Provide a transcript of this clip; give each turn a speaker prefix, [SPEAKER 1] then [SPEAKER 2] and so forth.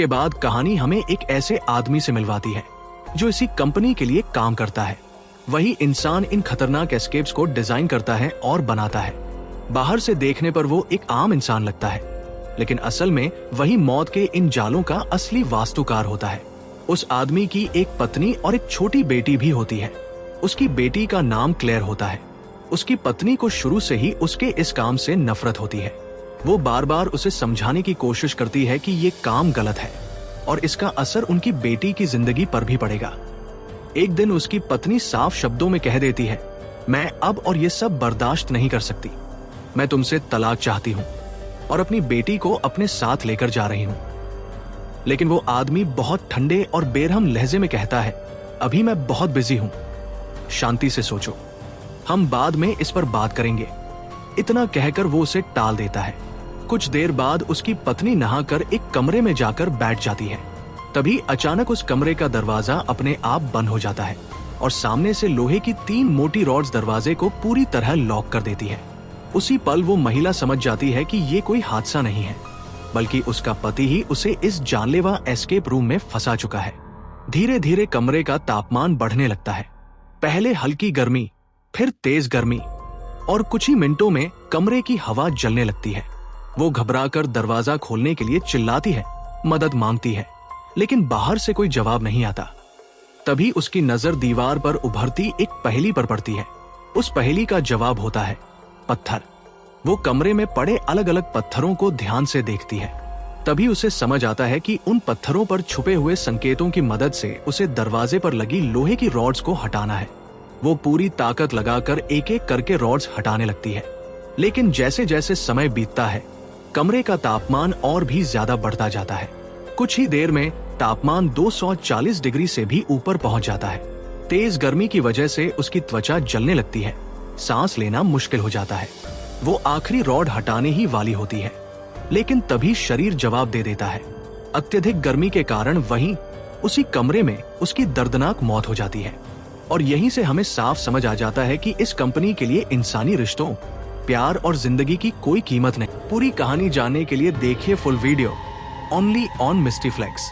[SPEAKER 1] इसके बाद कहानी हमें एक ऐसे आदमी से मिलवाती है जो इसी कंपनी के लिए काम करता है। वही इंसान इन खतरनाक एस्केप्स को डिजाइन करता है और बनाता है। बाहर से देखने पर वो एक आम इंसान लगता है, लेकिन असल में वही मौत के इन जालों का असली वास्तुकार होता है। उस आदमी की एक पत्नी और एक छोटी बेटी भी होती है। उसकी बेटी का नाम क्लेयर होता है। उसकी पत्नी को शुरू से ही उसके इस काम से नफरत होती है। वो बार बार उसे समझाने की कोशिश करती है कि ये काम गलत है और इसका असर उनकी बेटी की जिंदगी पर भी पड़ेगा। एक दिन उसकी पत्नी साफ शब्दों में कह देती है, मैं अब और ये सब बर्दाश्त नहीं कर सकती। मैं तुमसे तलाक चाहती हूँ और अपनी बेटी को अपने साथ लेकर जा रही हूँ। लेकिन वो आदमी बहुत ठंडे और बेरहम लहजे में कहता है, अभी मैं बहुत बिजी हूँ, शांति से सोचो, हम बाद में इस पर बात करेंगे। इतना कहकर वो उसे टाल देता है। कुछ देर बाद उसकी पत्नी नहाकर एक कमरे में जाकर बैठ जाती है। तभी अचानक उस कमरे का दरवाजा अपने आप बंद हो जाता है और सामने से लोहे की 3 मोटी रॉड्स दरवाजे को पूरी तरह लॉक कर देती है। उसी पल वो महिला समझ जाती है कि ये कोई हादसा नहीं है, बल्कि उसका पति ही उसे इस जानलेवा एस्केप रूम में फंसा चुका है। धीरे धीरे कमरे का तापमान बढ़ने लगता है। पहले हल्की गर्मी, फिर तेज गर्मी, और कुछ ही मिनटों में कमरे की हवा जलने लगती है। वो घबराकर दरवाजा खोलने के लिए चिल्लाती है, मदद मांगती है, लेकिन बाहर से कोई जवाब नहीं आता। तभी उसकी नजर दीवार पर उभरती एक पहेली पर पड़ती है। उस पहेली का जवाब होता है पत्थर। वो कमरे में पड़े अलग अलग पत्थरों को ध्यान से देखती है। तभी उसे समझ आता है कि उन पत्थरों पर छुपे हुए संकेतों की मदद से उसे दरवाजे पर लगी लोहे की रॉड्स को हटाना है। वो पूरी ताकत लगाकर एक एक करके रॉड्स हटाने लगती है, लेकिन जैसे जैसे समय बीतता है कमरे का तापमान और भी ज्यादा बढ़ता जाता है। कुछ ही देर में तापमान 240 डिग्री से भी ऊपर पहुंच जाता है। तेज गर्मी की वजह से उसकी त्वचा जलने लगती है, सांस लेना मुश्किल हो जाता है। वो आखिरी रॉड हटाने ही वाली होती है, लेकिन तभी शरीर जवाब दे देता है। अत्यधिक गर्मी के कारण वहीं उसी कमरे में उसकी दर्दनाक मौत हो जाती है। और यहीं से हमें साफ समझ आ जाता है कि इस कंपनी के लिए इंसानी रिश्तों, प्यार और जिंदगी की कोई कीमत नहीं। पूरी कहानी जानने के लिए देखिए फुल वीडियो ओनली ऑन मिस्टीफ्लेक्स।